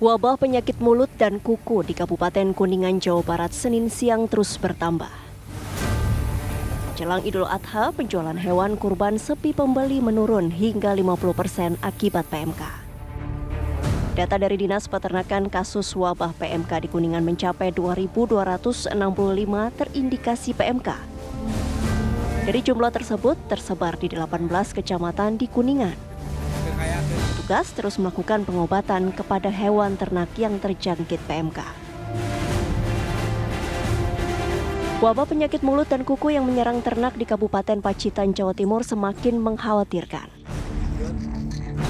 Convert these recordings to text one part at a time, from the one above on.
Wabah penyakit mulut dan kuku di Kabupaten Kuningan, Jawa Barat Senin siang terus bertambah. Jelang Idul Adha, penjualan hewan kurban sepi pembeli menurun hingga 50% akibat PMK. Data dari Dinas Peternakan, kasus wabah PMK di Kuningan mencapai 2.265 terindikasi PMK. Dari jumlah tersebut, tersebar di 18 kecamatan di Kuningan. Petugas terus melakukan pengobatan kepada hewan ternak yang terjangkit PMK. Wabah penyakit mulut dan kuku yang menyerang ternak di Kabupaten Pacitan, Jawa Timur semakin mengkhawatirkan.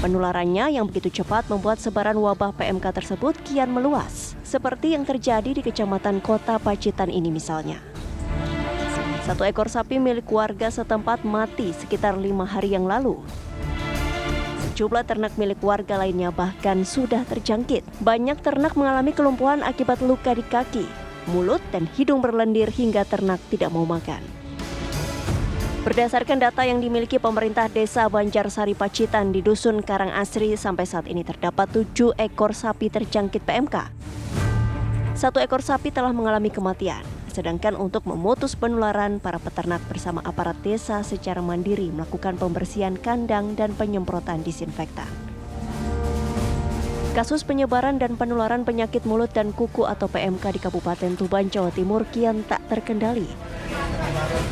Penularannya yang begitu cepat membuat sebaran wabah PMK tersebut kian meluas, seperti yang terjadi di Kecamatan Kota Pacitan ini misalnya. Satu ekor sapi milik warga setempat mati sekitar 5 hari yang lalu. Sejumlah ternak milik warga lainnya bahkan sudah terjangkit. Banyak ternak mengalami kelumpuhan akibat luka di kaki, mulut, dan hidung berlendir hingga ternak tidak mau makan. Berdasarkan data yang dimiliki pemerintah Desa Banjarsari Pacitan di Dusun Karangasri, sampai saat ini terdapat 7 ekor sapi terjangkit PMK. 1 ekor sapi telah mengalami kematian. Sedangkan untuk memutus penularan, para peternak bersama aparat desa secara mandiri melakukan pembersihan kandang dan penyemprotan disinfektan. Kasus penyebaran dan penularan penyakit mulut dan kuku atau PMK di Kabupaten Tuban, Jawa Timur kian tak terkendali.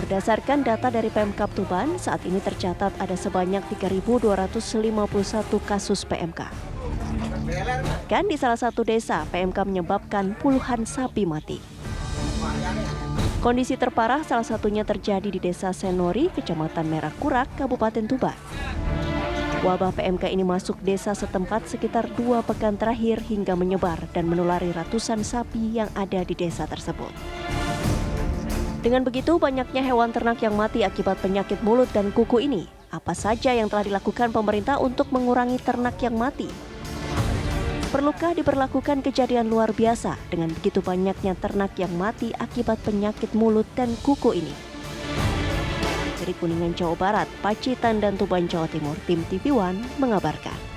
Berdasarkan data dari Pemkab Tuban, saat ini tercatat ada sebanyak 3.251 kasus PMK. Bahkan di salah satu desa, PMK menyebabkan puluhan sapi mati. Kondisi terparah salah satunya terjadi di Desa Senori, Kecamatan Merah Kurak, Kabupaten Tuban. Wabah PMK ini masuk desa setempat sekitar 2 pekan terakhir hingga menyebar dan menulari ratusan sapi yang ada di desa tersebut. Dengan begitu, banyaknya hewan ternak yang mati akibat penyakit mulut dan kuku ini. Apa saja yang telah dilakukan pemerintah untuk mengurangi ternak yang mati? Perlukah diberlakukan kejadian luar biasa dengan begitu banyaknya ternak yang mati akibat penyakit mulut dan kuku ini? Dari Kuningan, Jawa Barat, Pacitan, dan Tuban, Jawa Timur, tim TV One mengabarkan.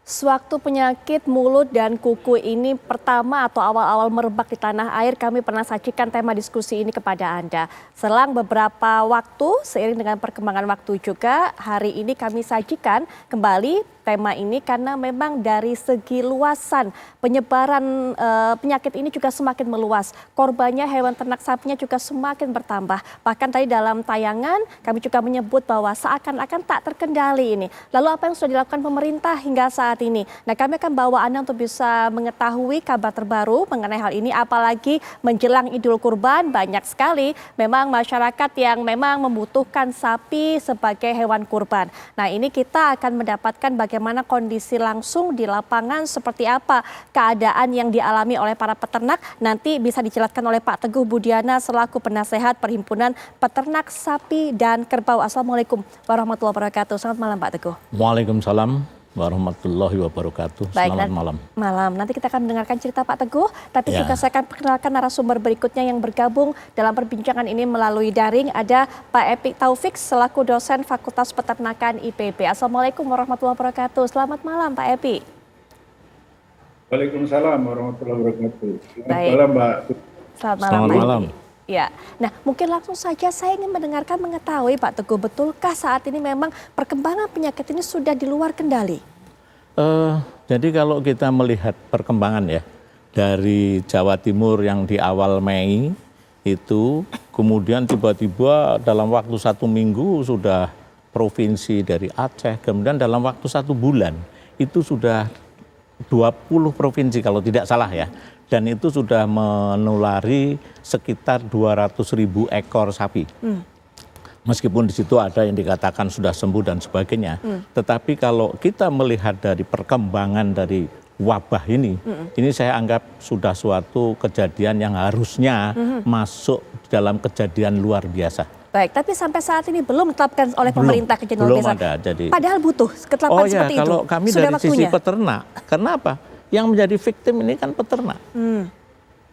Sewaktu penyakit mulut dan kuku ini pertama atau awal-awal merebak di tanah air, kami pernah sajikan tema diskusi ini kepada Anda. Selang beberapa waktu, seiring dengan perkembangan waktu juga, hari ini kami sajikan kembali tema ini karena memang dari segi luasan penyebaran penyakit ini juga semakin meluas. Korbannya hewan ternak sapinya juga semakin bertambah. Bahkan tadi dalam tayangan kami juga menyebut bahwa seakan-akan tak terkendali ini. Lalu apa yang sudah dilakukan pemerintah hingga saat ini? Nah, kami akan bawa Anda untuk bisa mengetahui kabar terbaru mengenai hal ini, apalagi menjelang Idul Kurban banyak sekali memang masyarakat yang memang membutuhkan sapi sebagai hewan kurban. Nah, ini kita akan mendapatkan bagaimana kondisi langsung di lapangan, seperti apa keadaan yang dialami oleh para peternak. Nanti bisa dijelaskan oleh Pak Teguh Budiana selaku penasehat Perhimpunan Peternak Sapi dan Kerbau. Assalamualaikum warahmatullahi wabarakatuh. Selamat malam Pak Teguh. Waalaikumsalam warahmatullahi wabarakatuh. Baik, Selamat malam. Nanti kita akan mendengarkan cerita Pak Teguh, tapi juga saya akan perkenalkan narasumber berikutnya yang bergabung dalam perbincangan ini melalui daring. Ada Pak Epi Taufik selaku dosen Fakultas Peternakan IPB. Assalamualaikum warahmatullahi wabarakatuh. Selamat malam Pak Epi. Waalaikumsalam warahmatullahi wabarakatuh. Selamat Baik. malam Mbak. Selamat malam. malam. Ya, nah mungkin langsung saja saya ingin mengetahui Pak Teguh, betulkah saat ini memang perkembangan penyakit ini sudah di luar kendali? Jadi kalau kita melihat perkembangan ya dari Jawa Timur yang di awal Mei itu, kemudian tiba-tiba dalam waktu 1 minggu sudah provinsi dari Aceh, kemudian dalam waktu 1 bulan itu sudah 20 provinsi kalau tidak salah ya. Dan itu sudah menulari sekitar 200.000 ekor sapi. Meskipun di situ ada yang dikatakan sudah sembuh dan sebagainya. Tetapi kalau kita melihat dari perkembangan dari wabah ini saya anggap sudah suatu kejadian yang harusnya masuk dalam kejadian luar biasa. Baik, tapi sampai saat ini belum ditetapkan oleh pemerintah kejadian luar biasa. Belum ada. Jadi, padahal butuh ketetapan seperti itu. Kalau kami sudah dari waktunya. sisi peternak, kenapa? Yang menjadi victim ini kan peternak.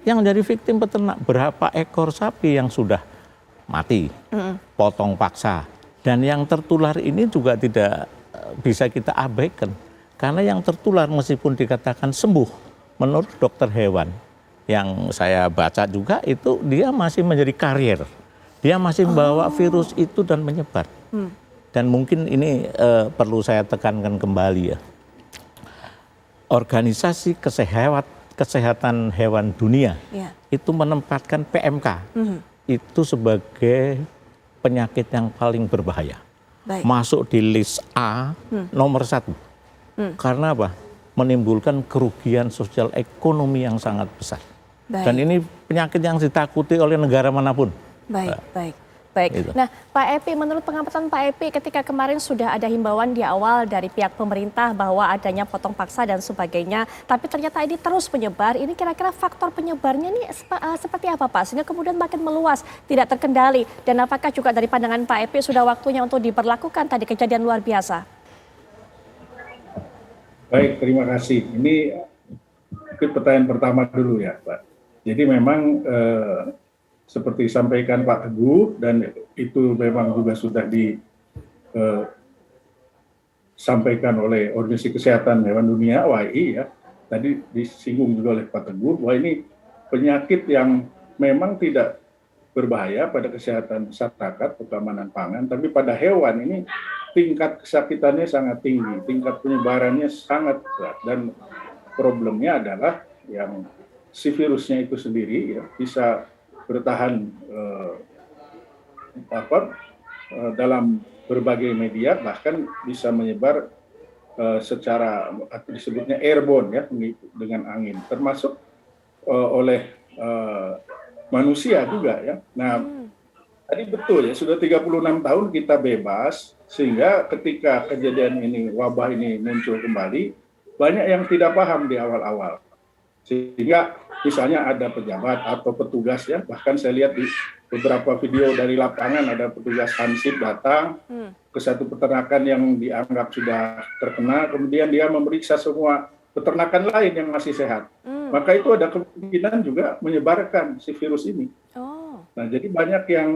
Yang menjadi victim peternak, berapa ekor sapi yang sudah mati, potong paksa. Dan yang tertular ini juga tidak bisa kita abaikan. Karena yang tertular meskipun dikatakan sembuh, menurut dokter hewan yang saya baca juga itu dia masih menjadi karier. Dia masih membawa virus itu dan menyebar. Dan mungkin ini perlu saya tekankan kembali ya. Organisasi Kesehatan Hewan Dunia itu menempatkan PMK itu sebagai penyakit yang paling berbahaya. Masuk di list A nomor 1. Karena apa? Menimbulkan kerugian sosial ekonomi yang sangat besar. Dan ini penyakit yang ditakuti oleh negara manapun. Baik. Gitu. Nah, Pak Epi, menurut pengamatan Pak Epi, ketika kemarin sudah ada himbauan di awal dari pihak pemerintah bahwa adanya potong paksa dan sebagainya, tapi ternyata ini terus menyebar. Ini kira-kira faktor penyebarnya ini seperti apa, Pak? Sehingga kemudian makin meluas, tidak terkendali. Dan apakah juga dari pandangan Pak Epi sudah waktunya untuk diberlakukan tadi kejadian luar biasa? Baik, terima kasih. Ini pertanyaan pertama dulu ya, Pak. Jadi memang seperti disampaikan Pak Teguh, dan itu memang juga sudah disampaikan oleh Organisasi Kesehatan Hewan Dunia, OAI ya. Tadi disinggung juga oleh Pak Teguh, bahwa ini penyakit yang memang tidak berbahaya pada kesehatan masyarakat, keamanan pangan, tapi pada hewan ini tingkat kesakitannya sangat tinggi, tingkat penyebarannya sangat berat, dan problemnya adalah yang si virusnya itu sendiri ya, bisa bertahan dalam berbagai media, bahkan bisa menyebar secara disebutnya airborne ya, dengan angin, termasuk oleh manusia juga ya. Nah, tadi betul ya, sudah 36 tahun kita bebas, sehingga ketika kejadian ini, wabah ini muncul kembali, banyak yang tidak paham di awal-awal. Sehingga misalnya ada pejabat atau petugas ya, bahkan saya lihat di beberapa video dari lapangan ada petugas Hansip datang ke satu peternakan yang dianggap sudah terkena, kemudian dia memeriksa semua peternakan lain yang masih sehat. Maka itu ada kemungkinan juga menyebarkan si virus ini. Nah, jadi banyak yang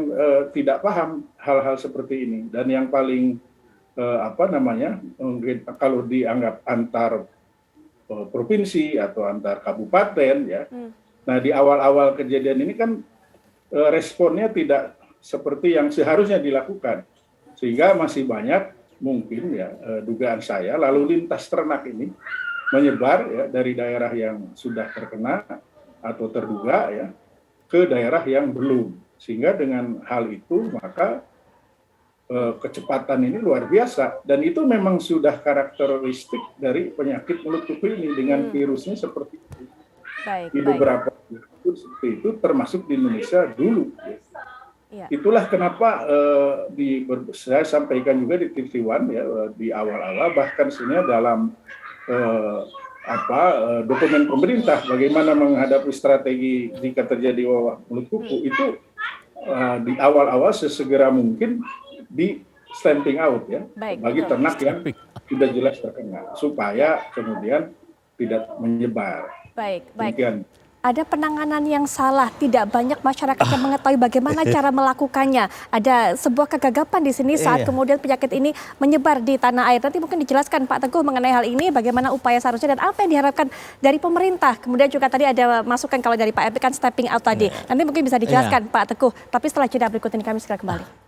tidak paham hal-hal seperti ini, dan yang paling kalau dianggap antar provinsi atau antar kabupaten ya. Nah, di awal-awal kejadian ini kan responnya tidak seperti yang seharusnya dilakukan, sehingga masih banyak mungkin ya dugaan saya lalu lintas ternak ini menyebar ya dari daerah yang sudah terkena atau terduga ya ke daerah yang belum, sehingga dengan hal itu maka kecepatan ini luar biasa, dan itu memang sudah karakteristik dari penyakit mulut kuku ini dengan virusnya seperti itu. Di beberapa seperti itu, termasuk di Indonesia dulu. Itulah kenapa saya sampaikan juga di TV One ya di awal-awal, bahkan sebenarnya dalam dokumen pemerintah bagaimana menghadapi strategi jika terjadi wabah mulut kuku itu di awal-awal sesegera mungkin di stamping out ya, bagi ternak yang sudah jelas terkena, supaya kemudian tidak menyebar. Baik. Ada penanganan yang salah, tidak banyak masyarakat yang mengetahui bagaimana cara melakukannya. Ada sebuah kegagapan di sini saat kemudian penyakit ini menyebar di tanah air. Nanti mungkin dijelaskan Pak Teguh mengenai hal ini, bagaimana upaya seharusnya dan apa yang diharapkan dari pemerintah. Kemudian juga tadi ada masukan kalau dari Pak Epi kan stepping out tadi. Nanti mungkin bisa dijelaskan Pak Teguh. Tapi setelah jeda berikut ini kami segera kembali.